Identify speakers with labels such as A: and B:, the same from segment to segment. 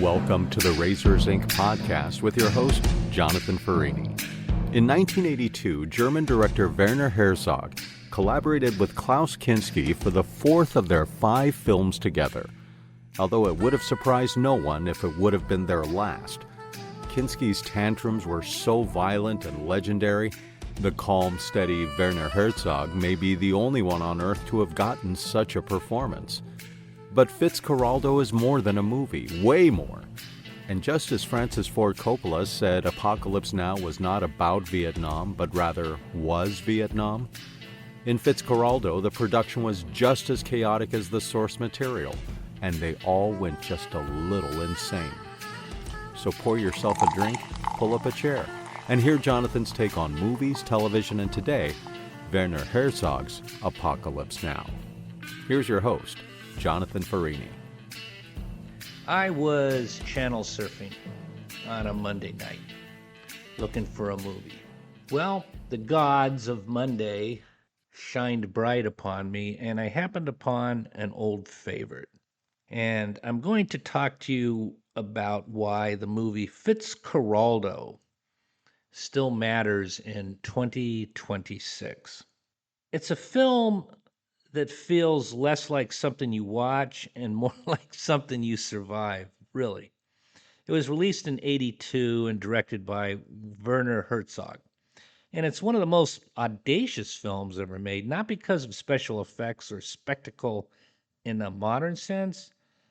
A: Welcome to the Razors Inc. podcast with your host, Jonathan Farini. In 1982, German director Werner Herzog collaborated with Klaus Kinski for the fourth of their 5 films together. Although it would have surprised no one if it would have been their last. Kinski's tantrums were so violent and legendary, the calm, steady Werner Herzog may be the only one on earth to have gotten such a performance. But Fitzcarraldo is more than a movie, way more. And just as Francis Ford Coppola said Apocalypse Now was not about Vietnam, but rather was Vietnam, in Fitzcarraldo the production was just as chaotic as the source material, and they all went just a little insane. So pour yourself a drink, pull up a chair, and hear Jonathan's take on movies, television, and today, Werner Herzog's Apocalypse Now. Here's your host, Jonathan Farini.
B: I was channel surfing on a Monday night, looking for a movie. Well, the gods of Monday shined bright upon me, and I happened upon an old favorite. And I'm going to talk to you about why the movie Fitzcarraldo still matters in 2026. It's a film that feels less like something you watch and more like something you survive, really. It was released in '82 and directed by Werner Herzog. And it's one of the most audacious films ever made, not because of special effects or spectacle in a modern sense,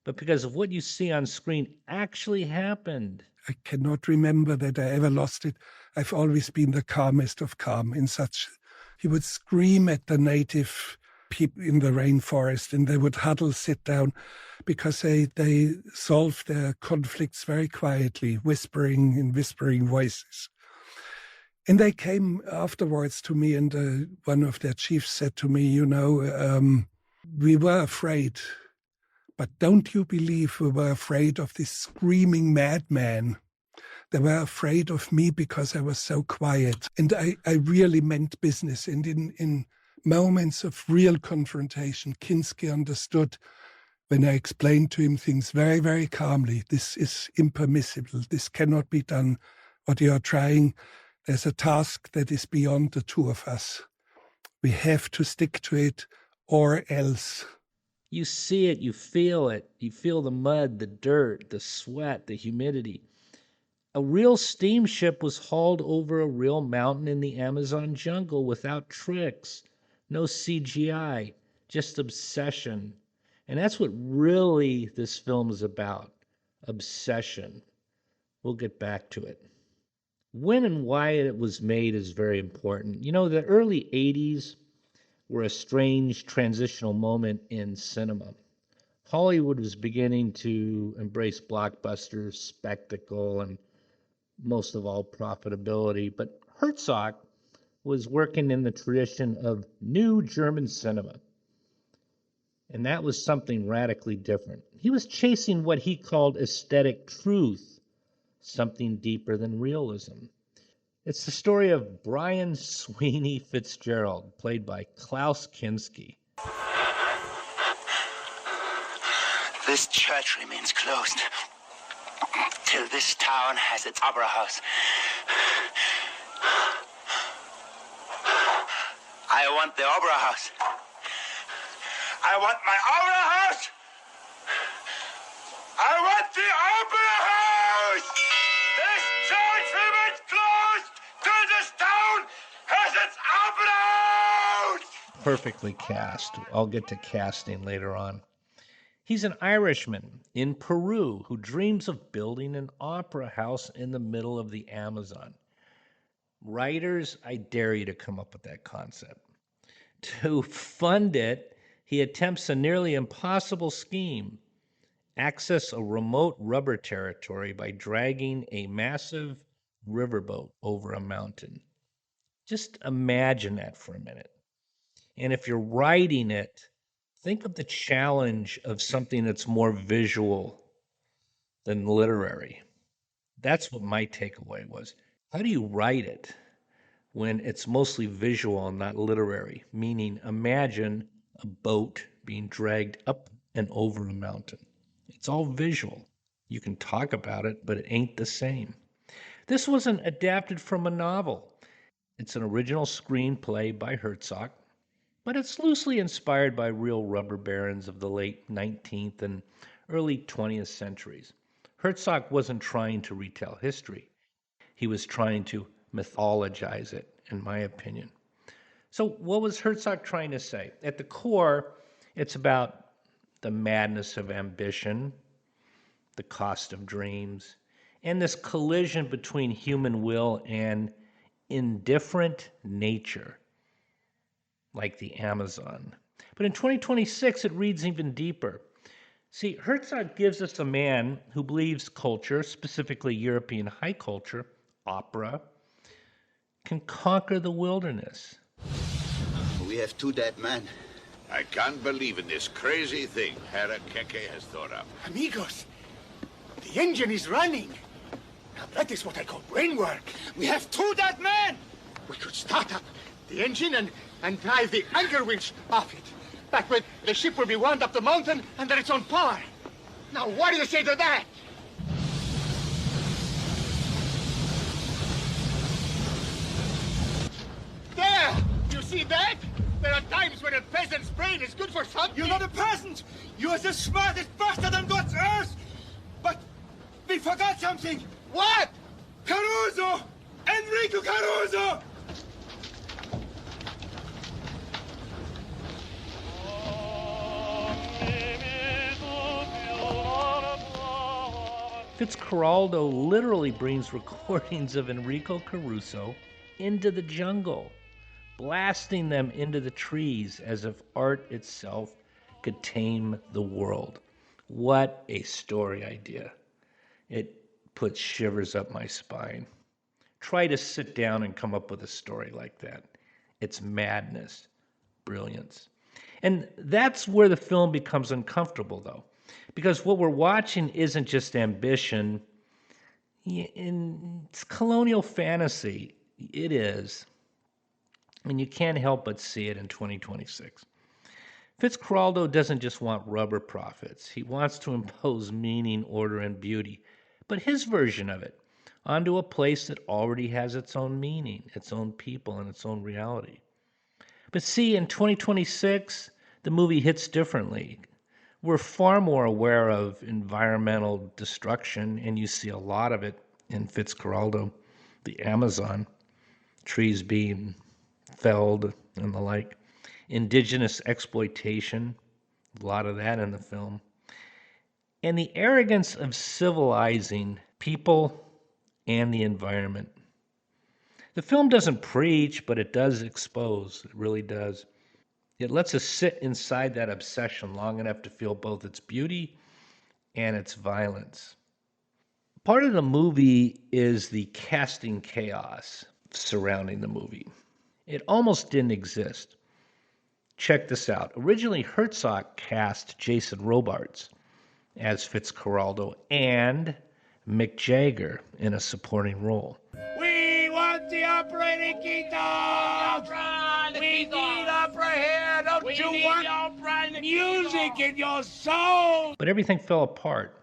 B: but because of what you see on screen actually happened.
C: I cannot remember that I ever lost it. I've always been the calmest of calm in such. He would scream at the native people in the rainforest, and they would huddle, sit down, because they solved their conflicts very quietly, whispering in whispering voices. And they came afterwards to me, and one of their chiefs said to me, we were afraid, but don't you believe we were afraid of this screaming madman? They were afraid of me because I was so quiet. And I really meant business. And in moments of real confrontation, Kinski understood when I explained to him things very, very calmly. This is impermissible. This cannot be done. What you are trying, there's a task that is beyond the two of us. We have to stick to it or else.
B: You see it, you feel it. You feel the mud, the dirt, the sweat, the humidity. A real steamship was hauled over a real mountain in the Amazon jungle without tricks. No CGI, just obsession. And that's what really this film is about, obsession. We'll get back to it. When and why it was made is very important. You know, the early 80s were a strange transitional moment in cinema. Hollywood was beginning to embrace blockbusters, spectacle, and most of all, profitability. But Herzog was working in the tradition of new German cinema. And that was something radically different. He was chasing what he called aesthetic truth, something deeper than realism. It's the story of Brian Sweeney Fitzgerald, played by Klaus Kinski.
D: This church remains closed till this town has its opera house. I want the opera house. I want my opera house. I want the opera house. This church remains closed till this town has its opera house.
B: Perfectly cast. I'll get to casting later on. He's an Irishman in Peru who dreams of building an opera house in the middle of the Amazon. Writers, I dare you to come up with that concept. To fund it, he attempts a nearly impossible scheme: access a remote rubber territory by dragging a massive riverboat over a mountain. Just imagine that for a minute. And if you're writing it, think of the challenge of something that's more visual than literary. That's what my takeaway was. How do you write it when it's mostly visual and not literary? Meaning, imagine a boat being dragged up and over a mountain. It's all visual. You can talk about it, but it ain't the same. This wasn't adapted from a novel. It's an original screenplay by Herzog, but it's loosely inspired by real rubber barons of the late 19th and early 20th centuries. Herzog wasn't trying to retell history. He was trying to mythologize it, in my opinion. So, what was Herzog trying to say? At the core, it's about the madness of ambition, the cost of dreams, and this collision between human will and indifferent nature, like the Amazon. But in 2026, it reads even deeper. See, Herzog gives us a man who believes culture, specifically European high culture, opera, can conquer the wilderness.
E: We have 2 dead men.
F: I can't believe in this crazy thing Herr Keke has thought up.
G: Amigos, the engine is running. Now that is what I call brain work. We have 2 dead men. We could start up the engine and drive the anchor winch off it. That way the ship will be wound up the mountain under its own power. Now what do you say to that? There! You see that? There are times when a peasant's brain is good for something.
D: You're not a peasant! You're the smartest bastard on God's earth! But we forgot something!
G: What?
D: Caruso! Enrico Caruso!
B: Fitzcarraldo literally brings recordings of Enrico Caruso into the jungle, blasting them into the trees as if art itself could tame the world. What a story idea. It puts shivers up my spine. Try to sit down and come up with a story like that. It's madness, brilliance. And that's where the film becomes uncomfortable, though, because what we're watching isn't just ambition. It's colonial fantasy. It is. And you can't help but see it in 2026. Fitzcarraldo doesn't just want rubber profits. He wants to impose meaning, order, and beauty, but his version of it, onto a place that already has its own meaning, its own people, and its own reality. But see, in 2026, the movie hits differently. We're far more aware of environmental destruction, and you see a lot of it in Fitzcarraldo, the Amazon, trees being felled and the like. Indigenous exploitation, a lot of that in the film. And the arrogance of civilizing people and the environment. The film doesn't preach, but it does expose. It really does. It lets us sit inside that obsession long enough to feel both its beauty and its violence. Part of the movie is the casting chaos surrounding the movie. It almost didn't exist. Check this out. Originally, Herzog cast Jason Robards as Fitzcarraldo and Mick Jagger in a supporting role.
D: We want the operating kingdom! We need opera here! Don't you want music in your soul?
B: But everything fell apart.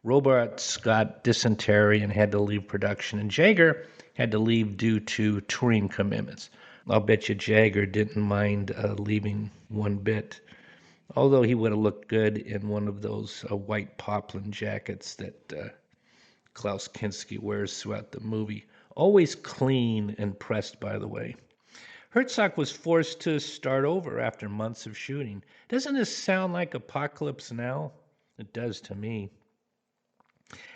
B: Robards got dysentery and had to leave production, and Jagger had to leave due to touring commitments. I'll bet you Jagger didn't mind leaving one bit, although he would have looked good in one of those white poplin jackets that Klaus Kinski wears throughout the movie. Always clean and pressed, by the way. Herzog was forced to start over after months of shooting. Doesn't this sound like Apocalypse Now? It does to me.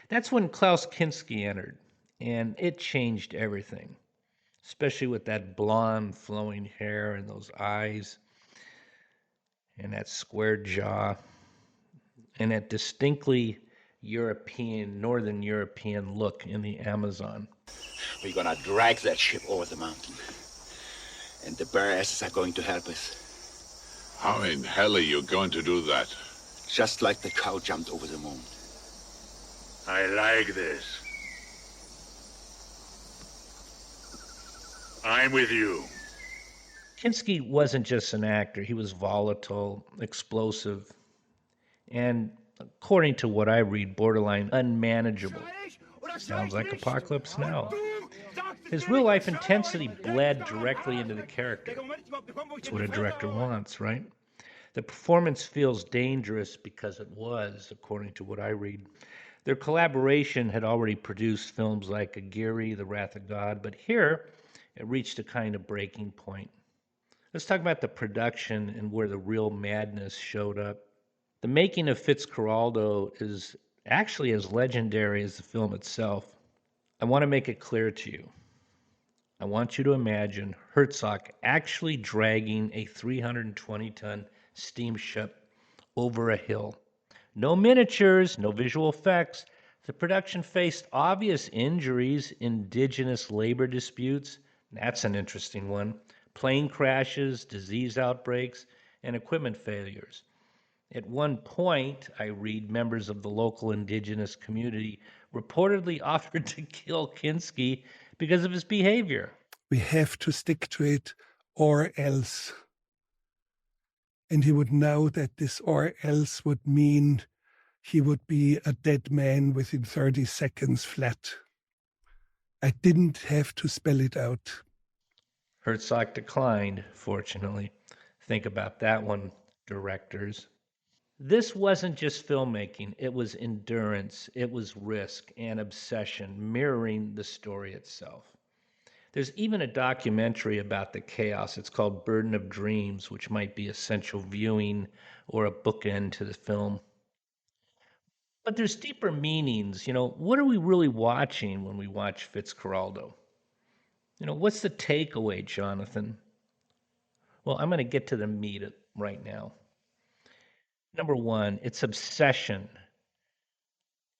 B: That's when Klaus Kinski entered, and it changed everything, especially with that blonde flowing hair and those eyes and that square jaw and that distinctly European, Northern European look in the Amazon.
E: We're gonna drag that ship over the mountain. And the bare asses are going to help us.
F: How in hell are you going to do that?
E: Just like the cow jumped over the moon.
F: I like this. I'm with you.
B: Kinski wasn't just an actor. He was volatile, explosive, and according to what I read, borderline unmanageable. Sounds like Apocalypse Now. His real-life intensity bled directly into the character. It's what a director wants, right? The performance feels dangerous because it was, according to what I read. Their collaboration had already produced films like Aguirre, The Wrath of God, but here it reached a kind of breaking point. Let's talk about the production and where the real madness showed up. The making of Fitzcarraldo is actually as legendary as the film itself. I want to make it clear to you. I want you to imagine Herzog actually dragging a 320-ton steamship over a hill. No miniatures, no visual effects. The production faced obvious injuries, indigenous labor disputes. That's an interesting one. Plane crashes, disease outbreaks, and equipment failures. At one point, I read members of the local indigenous community reportedly offered to kill Kinski because of his behavior.
C: We have to stick to it or else. And he would know that this or else would mean he would be a dead man within 30 seconds flat. I didn't have to spell it out.
B: Herzog declined, fortunately. Think about that one, directors. This wasn't just filmmaking, it was endurance, it was risk and obsession, mirroring the story itself. There's even a documentary about the chaos. It's called Burden of Dreams, which might be essential viewing or a bookend to the film. But there's deeper meanings. What are we really watching when we watch Fitzcarraldo? What's the takeaway, Jonathan? Well, I'm going to get to the meat right now. Number one, it's obsession.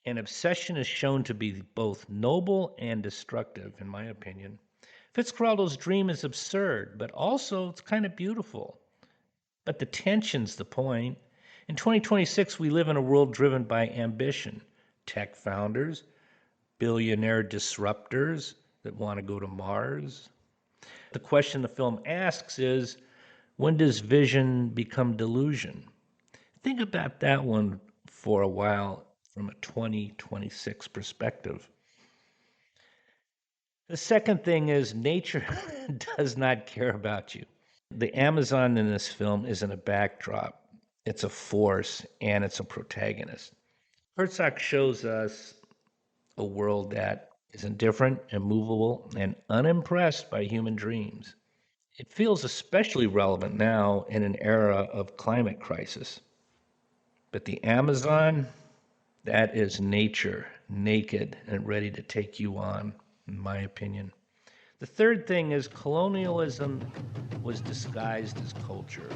B: And obsession is shown to be both noble and destructive, in my opinion. Fitzcarraldo's dream is absurd, but also it's kind of beautiful. But the tension's the point. In 2026, we live in a world driven by ambition. Tech founders, billionaire disruptors that want to go to Mars. The question the film asks is, when does vision become delusion? Think about that one for a while from a 2026 perspective. The second thing is nature does not care about you. The Amazon in this film isn't a backdrop. It's a force and it's a protagonist. Herzog shows us a world that is indifferent, immovable, and unimpressed by human dreams. It feels especially relevant now in an era of climate crisis. But the Amazon, that is nature, naked and ready to take you on, in my opinion. The third thing is colonialism was disguised as culture.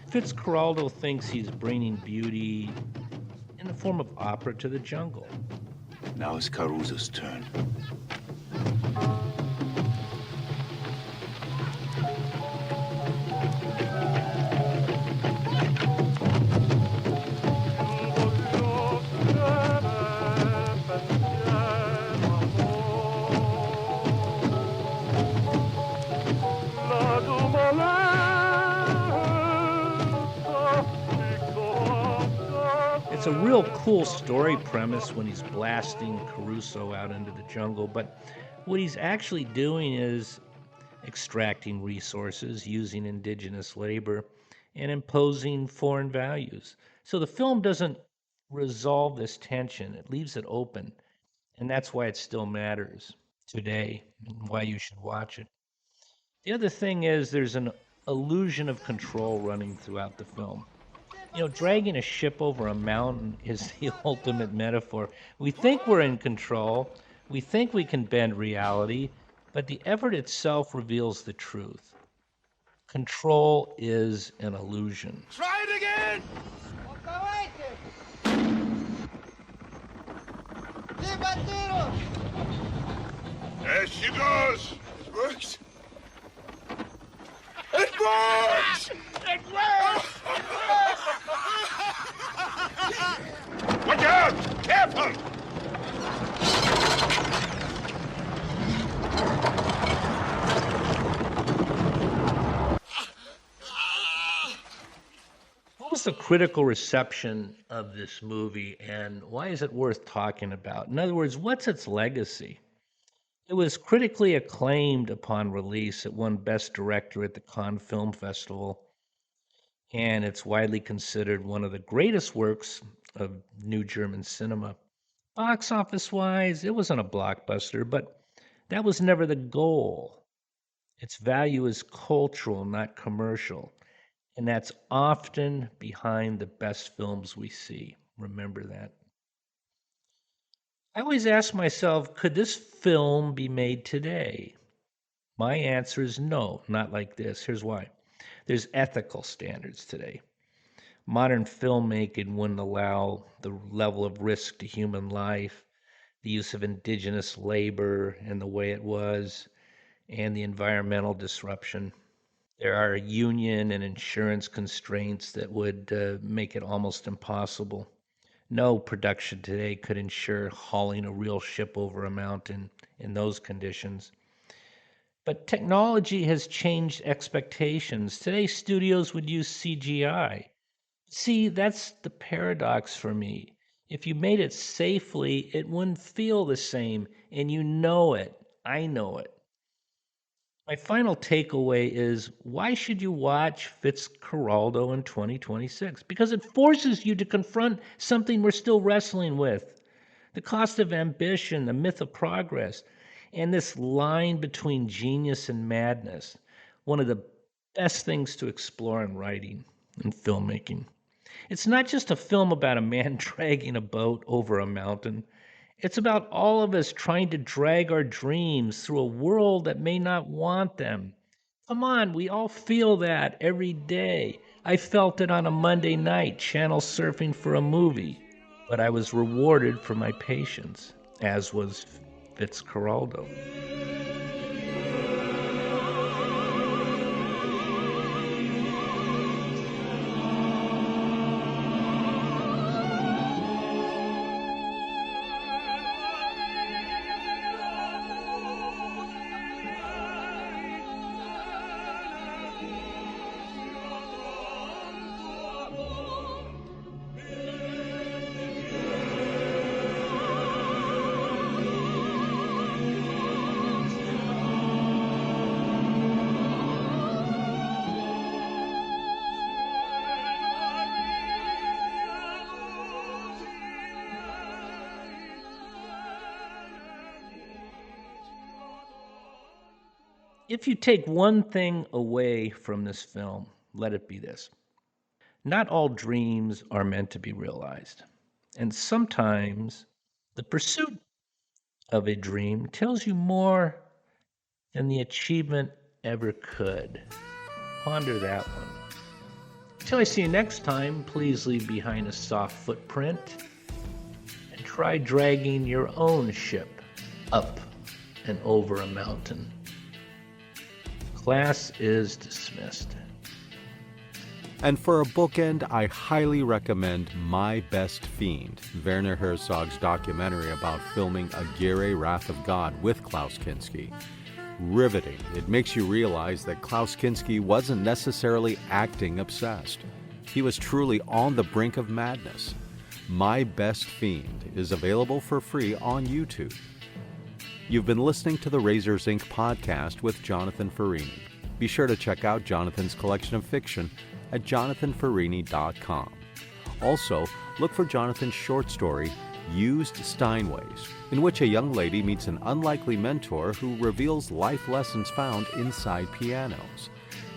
B: Fitzcarraldo thinks he's bringing beauty in the form of opera to the jungle.
E: Now it's Caruso's turn.
B: It's a real cool story premise when he's blasting Caruso out into the jungle, but what he's actually doing is extracting resources, using indigenous labor, and imposing foreign values. So the film doesn't resolve this tension, it leaves it open, and that's why it still matters today and why you should watch it. The other thing is there's an illusion of control running throughout the film. Dragging a ship over a mountain is the ultimate metaphor. We think we're in control, we think we can bend reality, but the effort itself reveals the truth. Control is an illusion.
D: Try it again! There she goes! It works! It works! It works! Watch out! Careful!
B: What was the critical reception of this movie, and why is it worth talking about? In other words, what's its legacy? It was critically acclaimed upon release. It won Best Director at the Cannes Film Festival, and it's widely considered one of the greatest works of new German cinema. Box office wise, it wasn't a blockbuster, but that was never the goal. Its value is cultural, not commercial. And that's often behind the best films we see. Remember that. I always ask myself, could this film be made today? My answer is no, not like this. Here's why. There's ethical standards today. Modern filmmaking wouldn't allow the level of risk to human life, the use of indigenous labor in the way it was, and the environmental disruption. There are union and insurance constraints that would make it almost impossible. No production today could ensure hauling a real ship over a mountain in those conditions. But technology has changed expectations. Today, studios would use CGI. See, that's the paradox for me. If you made it safely, it wouldn't feel the same, and you know it. I know it. My final takeaway is, why should you watch Fitzcarraldo in 2026? Because it forces you to confront something we're still wrestling with. The cost of ambition, the myth of progress, and this line between genius and madness. One of the best things to explore in writing and filmmaking. It's not just a film about a man dragging a boat over a mountain. It's about all of us trying to drag our dreams through a world that may not want them. Come on, we all feel that every day. I felt it on a Monday night, channel surfing for a movie. But I was rewarded for my patience, as was Fitzcarraldo. If you take one thing away from this film, let it be this. Not all dreams are meant to be realized. And sometimes the pursuit of a dream tells you more than the achievement ever could. Ponder that one. Until I see you next time, please leave behind a soft footprint and try dragging your own ship up and over a mountain. Class is dismissed.
A: And for a bookend, I highly recommend My Best Fiend, Werner Herzog's documentary about filming Aguirre Wrath of God with Klaus Kinski. Riveting. It makes you realize that Klaus Kinski wasn't necessarily acting obsessed. He was truly on the brink of madness. My Best Fiend is available for free on YouTube. You've been listening to the Razors Inc. podcast with Jonathan Ferrini. Be sure to check out Jonathan's collection of fiction at jonathanferrini.com. Also, look for Jonathan's short story, Used Steinways, in which a young lady meets an unlikely mentor who reveals life lessons found inside pianos.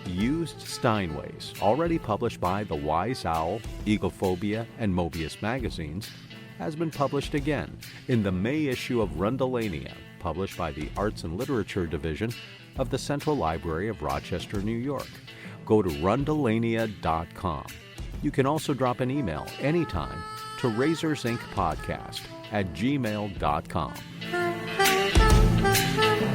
A: Used Steinways, already published by The Wise Owl, Eaglephobia, and Mobius magazines, has been published again in the May issue of Rundalania, published by the Arts and Literature Division of the Central Library of Rochester, New York. Go to rundalania.com. You can also drop an email anytime to razorsincpodcast@gmail.com.